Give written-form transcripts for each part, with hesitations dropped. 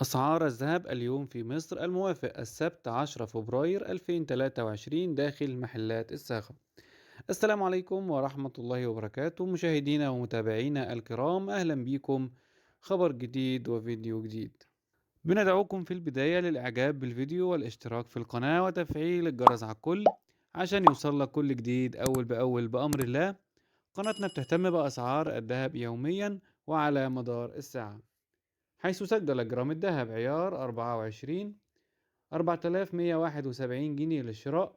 أسعار الذهب اليوم في مصر الموافق السبت 10 فبراير 2023 داخل محلات الصاغة. السلام عليكم ورحمة الله وبركاته مشاهدينا ومتابعينا الكرام، أهلا بكم. خبر جديد وفيديو جديد. بندعوكم في البداية للإعجاب بالفيديو والاشتراك في القناة وتفعيل الجرس على الكل عشان يوصلك كل جديد أول بأول بأمر الله. قناتنا بتهتم بأسعار الذهب يوميا وعلى مدار الساعة، حيث سجل جرام الذهب عيار 24 4171 جنيه للشراء،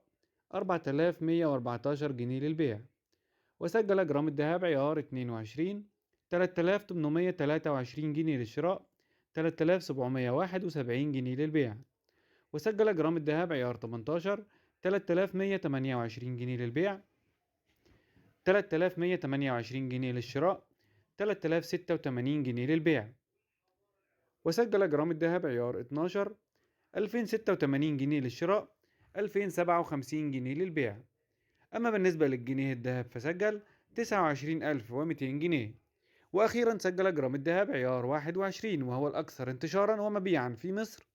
4114 جنيه للبيع. وسجل جرام الذهب عيار 22 3823 جنيه للشراء، 3771 جنيه للبيع. وسجل جرام الذهب عيار 18 3128 جنيه للبيع، 3128 جنيه للشراء، 3086 جنيه للبيع. وسجل جرام الذهب عيار 12 2086 جنيه للشراء، 2057 جنيه للبيع. أما بالنسبة للجنيه الذهب فسجل 29200 جنيه. وأخيرا سجل جرام الذهب عيار 21 وهو الأكثر انتشارا ومبيعا في مصر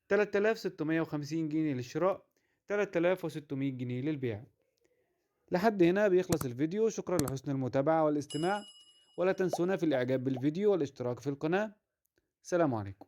3650 جنيه للشراء، 3600 جنيه للبيع. لحد هنا بيخلص الفيديو، شكرا لحسن المتابعة والاستماع، ولا تنسونا في الإعجاب بالفيديو والاشتراك في القناة. سلام عليكم.